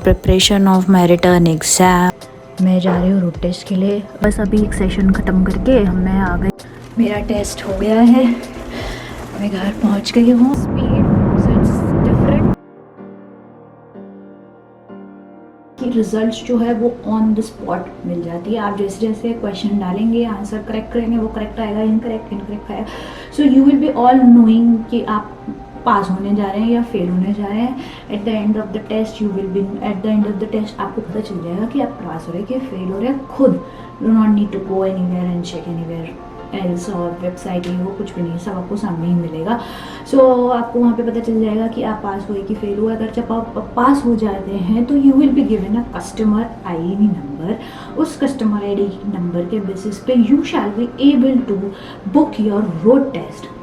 Preparation of my written exam. मैं जा रही हूँ रोड टेस्ट के लिए। बस अभी एक सेशन ख़त्म करके मैं आ गई। मेरा टेस्ट हो गया है, मैं घर पहुँच गई हूँ। कि रिजल्ट्स जो है वो ऑन द स्पॉट मिल जाती है। आप जैसे जैसे क्वेश्चन डालेंगे, आंसर करेक्ट करेंगे, वो करेक्ट आएगा, इनकरेक्ट आएगा। सो you will be all knowing कि आप पास होने जा रहे हैं या फेल होने जा रहे हैं। At the end of the test you will be at the end of the test आपको पता चल जाएगा कि आप पास हो रहे हैं कि फेल हो रहे हैं खुद। Do not need to go anywhere and check anywhere else और वेबसाइट ही वो कुछ भी नहीं, सब आपको सामने ही मिलेगा। सो आपको वहाँ पे पता चल जाएगा कि आप पास हुए कि फेल हुए। अगर जब आप पास हो जाते हैं तो you will be given a customer ID number. उस कस्टमर आईडी नंबर के बेसिस पे you shall be able to book your road test.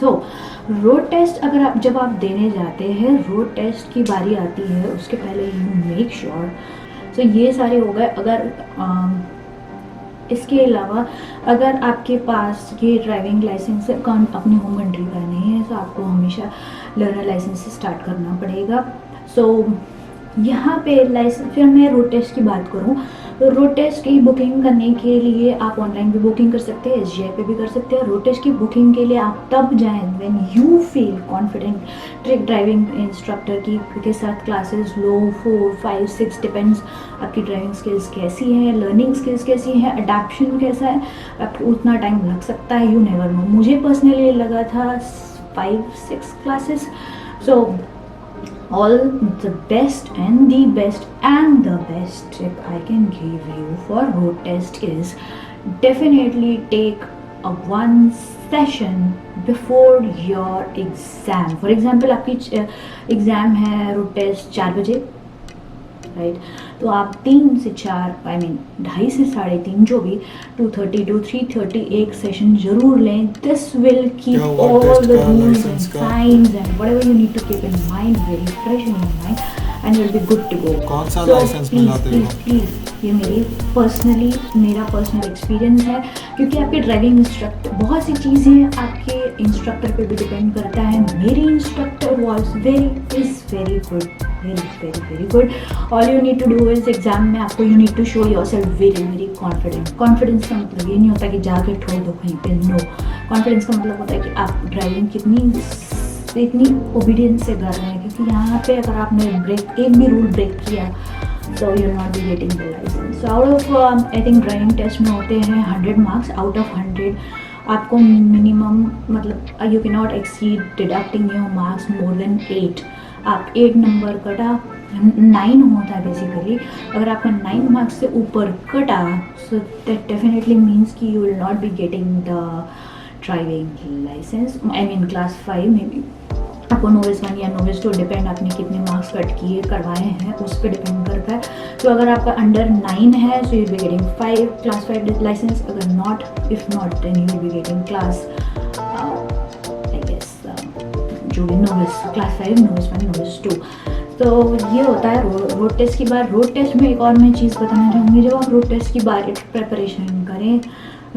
So road test अगर आप जब आप देने जाते हैं, रोड टेस्ट की बारी आती है, उसके पहले यू मेक श्योर। सो ये सारे हो गए। अगर इसके अलावा अगर आपके पास ये ड्राइविंग लाइसेंस अपनी होम कंट्री का नहीं है तो आपको हमेशा लर्नर लाइसेंस से स्टार्ट करना पड़ेगा। सो यहाँ पे लाइसेंस, फिर मैं रोड टेस्ट की बात करूँ तो रोड टेस्ट की बुकिंग करने के लिए आप ऑनलाइन भी बुकिंग कर सकते हैं, SGI पे भी कर सकते हैं। रोड टेस्ट की बुकिंग के लिए आप तब जाएं when you feel confident. Trick driving instructor के साथ क्लासेस लो 4, 5, 6 डिपेंड्स आपकी ड्राइविंग स्किल्स कैसी है, लर्निंग स्किल्स कैसी है, अडेप्शन कैसा है, आपको उतना टाइम लग सकता है, यू नेवर नो। मुझे पर्सनली लगा था 5-6 classes. So all the best and the best tip I can give you for road test is definitely take a one session before your exam. For example, आपकी exam है road test 4 बजे, right? तो आप 3 से 4 2:30 से 3:30 जो भी 2:30 to 3:30 एक सेशन जरूर लें। This will keep all the rules and signs and whatever you need to keep in mind very fresh in your mind and you will be good to go. कौन सा लाइसेंस मिलाते हो? Please, ये मेरा personal experience है, क्योंकि आपके driving instructor, बहुत सी चीज़ें आपके इंस्ट्रक्टर पे भी डिपेंड करता है। मेरी instructor is very good. All you need to do is exam में आपको you need to show yourself very confident. Confidence का मतलब ये नहीं होता कि जाके ठोक दो कहीं पे, नो। कॉन्फिडेंस का मतलब होता है कि आप ड्राइविंग इतनी ओबीडियंस से कर रहे हैं, क्योंकि यहाँ पे अगर आपने एक भी रूल ब्रेक किया so you'll not be getting the license. So out of I think driving test में होते हैं 100 मार्क्स। आउट ऑफ 100 आपको मिनिमम, मतलब you can not exceed deducting your marks more than 8। आप 8 नंबर कटा, 9 होता है बेसिकली। अगर आपका 9 मार्क्स से ऊपर कटा, सो दैट डेफिनेटली मीन्स कि you will not be getting the driving license. Class 5 में भी आपको नोविस 1 या नोविस 2 डिपेंड आपने कितने मार्क्स कट किए करवाए हैं उस पर डिपेंड करता है। तो अगर आपका अंडर 9 है so you will be getting class 5 license. अगर if not then you will be getting class I guess जो भी नोविस क्लास 5, नोविस 1, नोविस 2। तो ये होता है रोड टेस्ट की बात। रोड टेस्ट में एक और मैं चीज़ बताना चाहूँगी, जब आप रोड टेस्ट की बार प्रिपरेशन करें,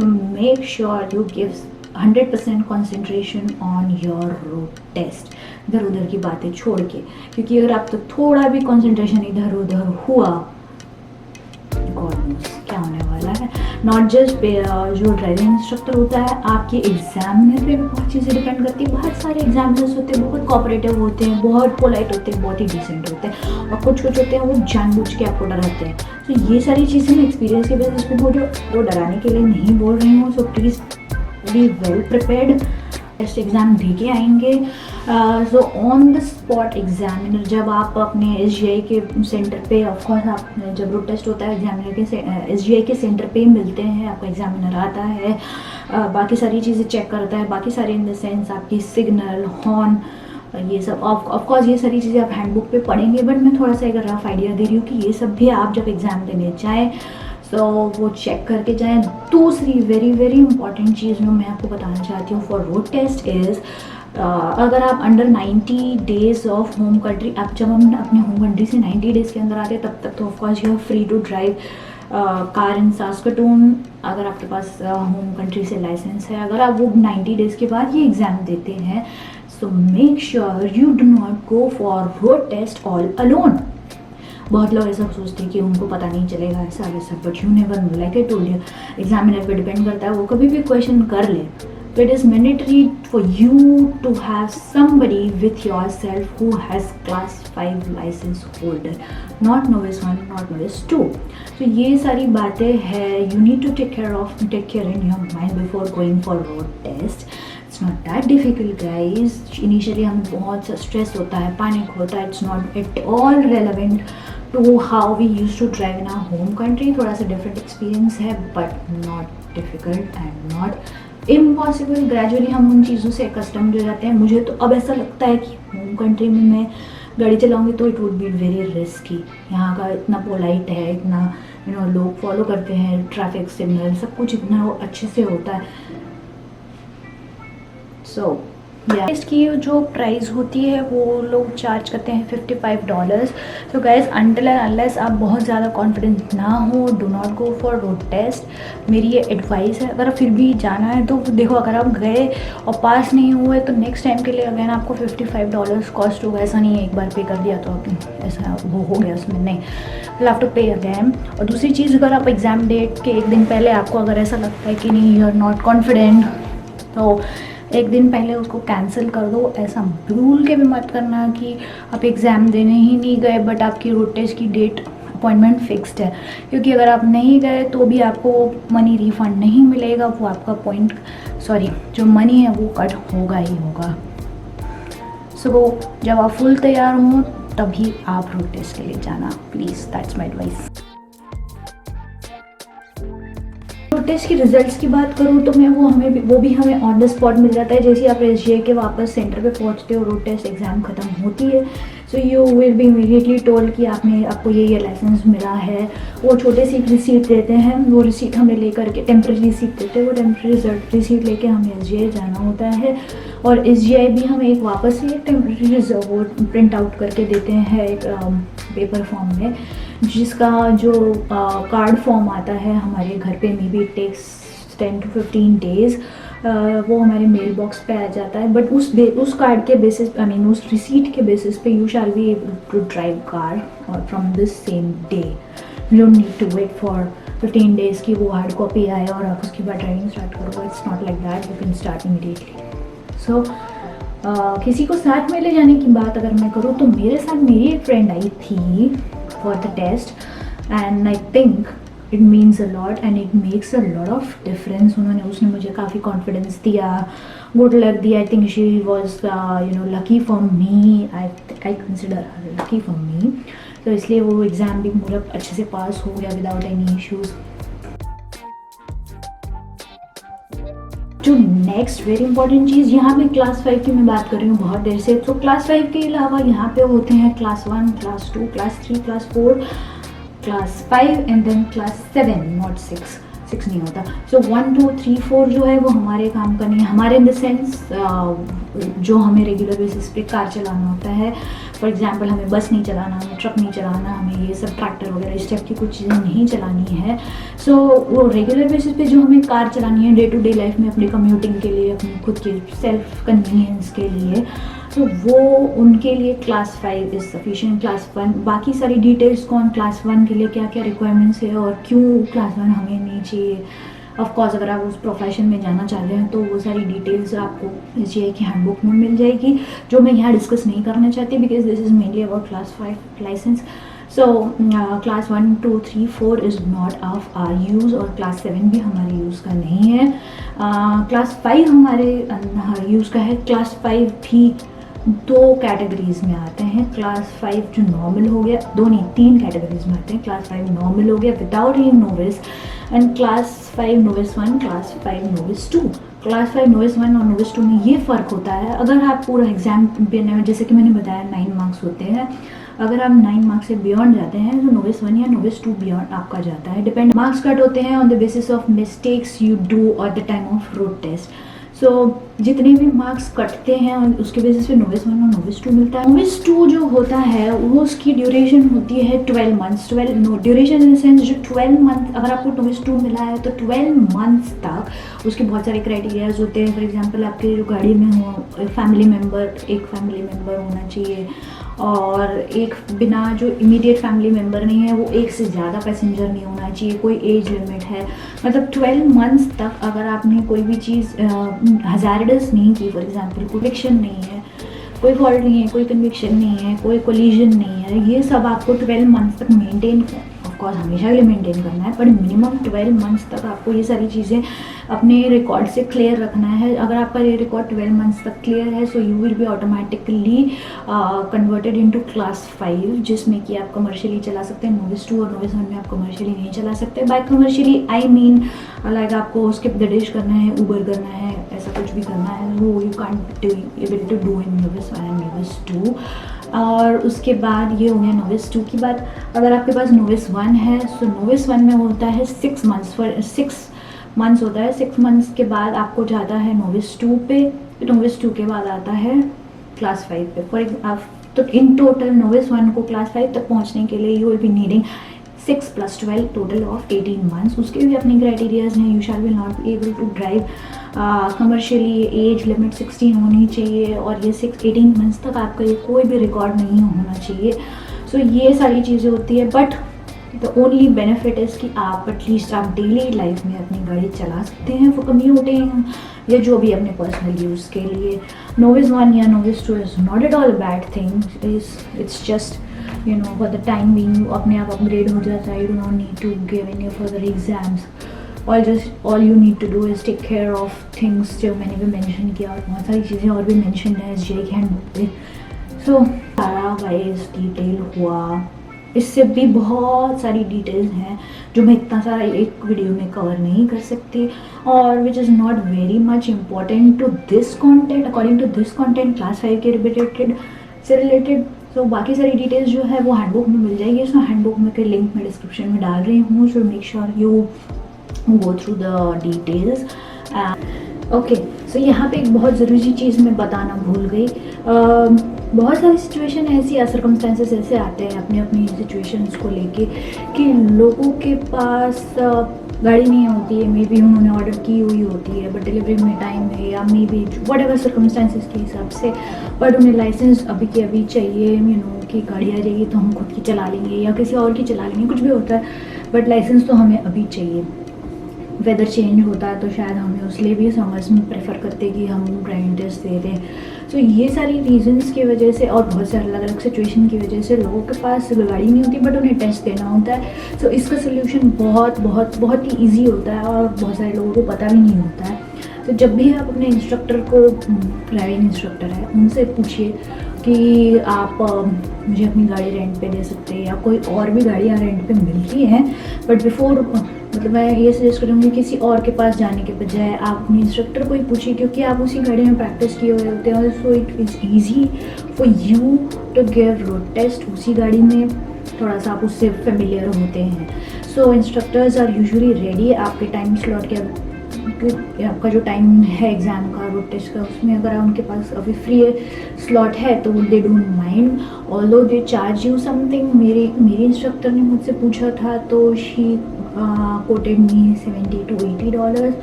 make sure you give 100% concentration on your road test, इधर उधर की बातें छोड़ के। क्योंकि अगर आप तो थोड़ा भी कॉन्सेंट्रेशन इधर उधर हुआ, गॉड नोस क्या होने वाला है। नॉट जस्ट जो ड्राइविंग इंस्ट्रक्टर होता है, आपके एग्जामिनर पे भी बहुत चीज़ें डिपेंड करती है। बहुत सारे एग्जामिनर्स होते हैं, बहुत कोऑपरेटिव होते हैं, बहुत पोलाइट होते हैं, बहुत ही डिसेंट होते हैं, और कुछ होते हैं वो जानबूझ के आपको डराते हैं। तो ये सारी चीज़ें मैं एक्सपीरियंस के बेसिस पे वो डराने के लिए नहीं बोल रही हूँ। So please be well prepared. Test exam दे के आएंगे। So on the spot examiner, जब आप अपने SGI के सेंटर पे, ऑफकोर्स आप जब रोड टेस्ट होता है एग्जामिनर के SGI के सेंटर पे मिलते हैं, आपका एग्जामिनर आता है, बाकी सारी चीज़ें चेक करता है। बाकी सारे इन द सेंस आपकी सिग्नल, हॉर्न, ये सब ऑफकोर्स ये सारी चीज़ें आप हैंडबुक पे पढ़ेंगे, बट मैं थोड़ा सा एक रफ आइडिया दे रही हूँ कि ये सब भी आप जब एग्ज़ाम देने जाएँ सो वो चेक करके जाएं। दूसरी वेरी इंपॉर्टेंट चीज़ जो मैं आपको बताना चाहती हूँ फॉर रोड टेस्ट इज़, अगर आप under 90 days of home country, आप जब हम अपने होम कंट्री से 90 डेज़ के अंदर आते हैं तब तक तो of course you are free to drive car in Saskatoon, अगर आपके पास होम कंट्री से लाइसेंस है। अगर आप वो 90 डेज़ के बाद ये एग्ज़ाम देते हैं, so make sure you do not go for road test all alone. बहुत लोग ऐसा सोचते हैं कि उनको पता नहीं चलेगा ऐसा वैसा, but you never know, like I told you, examiner पे डिपेंड करता है, वो कभी भी क्वेश्चन कर ले. So it is mandatory for you to have somebody with yourself who has class 5 license holder, not novice 1, not novice 2. So ये सारी बातें हैं, you need to take care in your mind before going for road test. It's not that difficult guys. Initially हमें बहुत सा stress होता है, panic होता है. It's not at all relevant to how we used to drive in our home country. थोड़ा सा different experience है, but not difficult and not impossible. Gradually हम उन चीज़ों से कस्टम्ड हो जाते हैं. मुझे तो अब ऐसा लगता है कि होम कंट्री में मैं गाड़ी चलाऊंगी तो it would be very risky. यहाँ का इतना पोलाइट है, इतना लोग फॉलो करते हैं ट्रैफिक सिग्नल, सब कुछ इतना अच्छे से होता है. सो इसकी जो प्राइस होती है वो लोग चार्ज करते हैं $55. So guys until and unless आप बहुत ज़्यादा कॉन्फिडेंट ना हो, do not go for road test. मेरी ये एडवाइस है. अगर फिर भी जाना है तो देखो, अगर आप गए और पास नहीं हुए तो नेक्स्ट टाइम के लिए अगेन आपको $55 कॉस्ट होगा. ऐसा नहीं है एक बार पे कर दिया तो ऐसा वो हो गया उसमें, नहीं, यू हैव टू पे अगेन. और दूसरी चीज़, अगर आप एग्ज़ाम डेट के एक दिन पहले आपको अगर ऐसा लगता है कि नहीं यू आर नॉट कॉन्फिडेंट, तो एक दिन पहले उसको कैंसिल कर दो. ऐसा भूल के भी मत करना कि आप एग्ज़ाम देने ही नहीं गए बट आपकी रोड टेस्ट की डेट अपॉइंटमेंट फिक्स्ड है, क्योंकि अगर आप नहीं गए तो भी आपको मनी रिफ़ंड नहीं मिलेगा. वो आपका जो मनी है वो कट होगा ही होगा. सो जब आप फुल तैयार हों तभी आप रोड टेस्ट के लिए जाना please. That's my advice. Road test की रिजल्ट्स की बात करूँ तो मैं वो भी हमें ऑन द स्पॉट मिल जाता है. जैसे आप SGA के वापस सेंटर पे पहुँचते हो, रोड टेस्ट एग्ज़ाम ख़त्म होती है, so you will B immediately told कि आपको ये लाइसेंस मिला है. वो छोटे सी रिसीट देते हैं, वो रिसीट हमें लेकर के टेम्प्रेरी रिसीट देते हैं, वो टेम्प्रेरी रिसीट लेके हमें SGA जाना होता है. और SGA भी हमें एक वापस से टेम्प्रेरी वो प्रिंट आउट करके देते हैं एक पेपर फॉर्म में, जिसका जो कार्ड फॉर्म आता है हमारे घर पे, maybe it takes 10 to 15 days. वो हमारे मेल बॉक्स पे आ जाता है. बट उस कार्ड के बेसिस उस रिसीट के बेसिस पे you shall be able to drive car from this same day. You don't need to wait for 15 days की वो हार्ड कॉपी आए और आप उसके बाद ड्राइविंग स्टार्ट करो. It's not like that, you can start immediately. So किसी को साथ में ले जाने की बात अगर मैं करूँ तो मेरे साथ मेरी एक फ्रेंड आई थी for the test, and I think it means a lot and it makes a lot of difference. उसने मुझे काफ़ी कॉन्फिडेंस दिया, गुड लक दिया. I think she was lucky for me. I consider her lucky for me. तो इसलिए वो exam भी पूरा अच्छे से पास हो गया विदाउट एनी इश्यूज़. जो नेक्स्ट वेरी इंपॉर्टेंट चीज़, यहाँ पे क्लास 5 की मैं बात कर रही हूँ बहुत देर से. तो क्लास 5 के अलावा यहाँ पे होते हैं class 1, class 2, class 3, class 4, class 5 and then class 7, not 6 नहीं होता. सो 1, 2, 3, 4 जो है वो हमारे काम का नहीं है. हमारे इन द सेंस जो हमें रेगुलर बेसिस पे कार चलाना होता है. फॉर एग्जांपल हमें बस नहीं चलाना, हमें ट्रक नहीं चलाना, हमें ये सब ट्रैक्टर वगैरह इस टाइप की कुछ चीज़ें नहीं चलानी है. सो वो रेगुलर बेसिस पे जो हमें कार चलानी है डे टू डे लाइफ में, अपने कम्यूटिंग के लिए, अपने खुद के सेल्फ कन्वीनियंस के लिए, तो वो उनके लिए क्लास 5 इज़ सफिशिएंट. क्लास 1 बाकी सारी डिटेल्स कौन क्लास 1 के लिए क्या क्या रिक्वायरमेंट्स है और क्यों क्लास 1 हमें नहीं चाहिए. ऑफकोर्स अगर आप उस प्रोफेशन में जाना चाह रहे हैं तो वो सारी डिटेल्स आपको SGA की हैंडबुक में मिल जाएगी, जो मैं यहाँ डिस्कस नहीं करना चाहती because this is mainly about class 5 license. So class 1, 2, 3, 4 is not of our use और क्लास 7 भी हमारे यूज़ का नहीं है. क्लास 5 हमारे यूज़ का है. क्लास 5 भी 2 कैटेगरीज में आते हैं. क्लास 5 जो नॉर्मल हो गया, 3 कैटेगरीज में आते हैं. क्लास 5 नॉर्मल हो गया without any novice, and class 5 novice 1, class 5 novice 2. Class 5 novice 1 और नोविस 2 में ये फ़र्क होता है. अगर आप पूरा एग्जाम जैसे कि मैंने बताया 9 मार्क्स होते हैं, अगर आप 9 मार्क्स से बियॉन्ड जाते हैं तो नोविस 1 या नोविस 2 बियॉन्ड आपका जाता है. डिपेंड मार्क्स कट होते हैं on the basis of mistakes you do at the time of road test. So जितने भी मार्क्स कटते हैं उसके बेसिस पे नोविस 1 और नोविस 2 मिलता है. नोविस 2 जो होता है वो उसकी ड्यूरेशन होती है 12 months. Duration in the sense जो 12 मंथ, अगर आपको नोविस 2 मिला है तो 12 मंथ्स तक उसके बहुत सारे क्राइटेरियाज होते हैं. फॉर एग्जांपल आपके जो गाड़ी में हो एक फैमिली मेम्बर होना चाहिए, और एक बिना जो इमीडिएट फैमिली मेम्बर नहीं है वो एक से ज़्यादा पैसेंजर नहीं होना चाहिए, कोई एज लिमिट है, मतलब 12 मंथ्स तक अगर आपने कोई भी चीज़ हज़ार्डस नहीं की, फॉर एग्जांपल कन्विक्शन नहीं है, कोई फॉल्ट नहीं है, कोई कन्विक्शन नहीं है, कोई कोलिजन नहीं है, ये सब आपको 12 मंथ्स तक मेंटेन, ऑफकोर्स हमेशा के लिए मेंटेन करना है, पर मिनिमम 12 मंथ्स तक आपको ये सारी चीज़ें अपने रिकॉर्ड से क्लियर रखना है। अगर आपका ये रिकॉर्ड 12 मंथ्स तक क्लियर है so you will be automatically converted into class 5, जिसमें कि आप कमर्शियली चला सकते हैं। नोविस 2 और नोविस 1 में आप कमर्शियली नहीं चला सकते। By commercially I mean like आपको स्किप द डिश करना है, उबर करना है, ऐसा कुछ भी करना है, वो you can't able to do in novice 1 and novice 2। और उसके बाद ये हो गया नोविस 2 की बात। अगर आपके पास नोविस 1 है सो नोविस 1 में होता है 6 मंथ्स होता है। 6 मंथ्स के बाद आपको जाता है नोविस 2 पे, नोविस 2 के बाद आता है क्लास 5 पे। तो इन टोटल नोविस 1 को क्लास 5 तक पहुंचने के लिए you will be needing 6 + 12 total of 18 months. उसके भी अपने क्राइटेरियाज हैं। You shall will not be able to drive commercially, age limit 16 होनी चाहिए और ये 18 मंथ्स तक आपका ये कोई भी रिकॉर्ड नहीं होना चाहिए। सो ये सारी चीज़ें होती है, but the only benefit is कि आप एटलीस्ट आप डेली लाइफ में अपनी गाड़ी चला सकते हैं फॉर कम्यूटिंग या जो भी अपने पर्सनल यूज़ के लिए। नोविस 1 या novice 2 is not at all bad thing, it's just you know for the time being अपने आप अपग्रेड हो जाता है। You do not need to give any further exams, all you need to do is take care of things जो मैंने भी mention किया, और बहुत सारी चीज़ें और भी मेंशन है जेक हैंडबुक पे। सो सारा गाइस डिटेल हुआ, इससे भी बहुत सारी डिटेल्स हैं जो मैं इतना सारा एक वीडियो में कवर नहीं कर सकती, और which is not very much important to this content. According to this content class 5 के रिलेटेड तो बाकी सारी डिटेल्स जो है वो हैंडबुक में मिल जाएगी। सो हैंडबुक में के लिंक मैं डिस्क्रिप्शन में डाल रही हूँ, so make sure you go through the details. Okay, so यहाँ पे एक बहुत ज़रूरी चीज़ मैं बताना भूल गई। बहुत सारी सिचुएशन ऐसी या सर्कमस्टेंसेस ऐसे आते हैं अपने अपनी सिचुएशंस को लेके कि लोगों के पास गाड़ी नहीं होती है, मे बी उन्होंने ऑर्डर की हुई होती है बट डिलीवरी में टाइम है, या may be what ever circumstances के हिसाब से, बट उन्हें लाइसेंस अभी के अभी चाहिए। कि गाड़ी आ जाएगी तो हम खुद की चला लेंगे या किसी और की चला लेंगे, कुछ भी होता है, बट लाइसेंस तो हमें अभी चाहिए। वेदर चेंज होता है तो शायद हमें उसलिए भी समर्स में प्रेफर करते कि हम ड्राइविंग टेस्ट दे दें। सो ये सारी रीजंस की वजह से और बहुत सारे अलग अलग सिचुएशन की वजह से लोगों के पास गाड़ी नहीं होती बट उन्हें टेस्ट देना होता है। सो इसका सोल्यूशन बहुत ही ईजी होता है और बहुत सारे लोगों को पता भी नहीं होता है। तो जब भी आप अपने इंस्ट्रक्टर को, ड्राइविंग इंस्ट्रक्टर है, उनसे पूछिए कि आप मुझे अपनी गाड़ी रेंट पे दे सकते हैं, या कोई और भी गाड़ियाँ रेंट पे मिलती हैं, बट बिफोर मतलब मैं ये सजेस्ट करूँगी किसी और के पास जाने के बजाय आप अपने इंस्ट्रक्टर को ही पूछिए, क्योंकि आप उसी गाड़ी में प्रैक्टिस किए हुए होते हैं। So it is easy for you to give road test. उसी गाड़ी में थोड़ा सा आप उससे फेमिलियर होते हैं। सो इंस्ट्रक्टर्स आर यूजुअली रेडी आपके टाइम स्लॉट के, आपका जो टाइम है एग्ज़ाम का, रोड टेस्ट का, उसमें अगर उनके पास अभी फ्री स्लॉट है तो they don't mind, although they charge you something. मेरी इंस्ट्रक्टर ने मुझसे पूछा था तो she coated me $70 to $80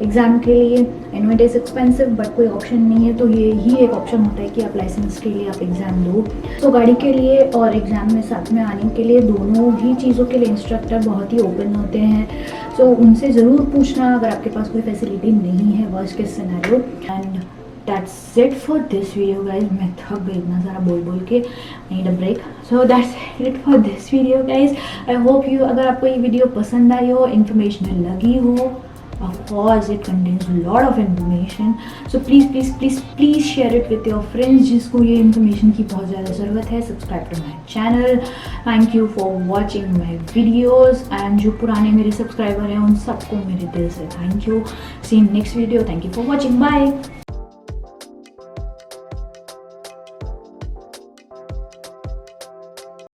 exam के लिए। I know it is expensive but कोई ऑप्शन नहीं है, तो ये ही एक ऑप्शन होता है कि आप लाइसेंस के लिए आप एग्ज़ाम दो। तो गाड़ी के लिए और एग्ज़ाम में साथ में आने के लिए दोनों ही चीज़ों के लिए इंस्ट्रक्टर बहुत ही ओपन होते हैं। सो उनसे ज़रूर पूछना अगर आपके पास कोई फैसिलिटी नहीं है, worst case scenario. And that's it for this video guys. मैं थक गई इतना सारा बोल के, I need a break. So that's it for this video guys. I hope you, अगर आपको ये वीडियो पसंद आई हो, इन्फॉर्मेशनल लगी हो, of course it contains a lot of information, so please share it with your friends जिसको ये information की बहुत ज़्यादा ज़रूरत है। subscribe to my channel, thank you for watching my videos, and जो पुराने मेरे subscriber हैं उन सबको मेरे दिल से thank you। see you in next video, thank you for watching, bye।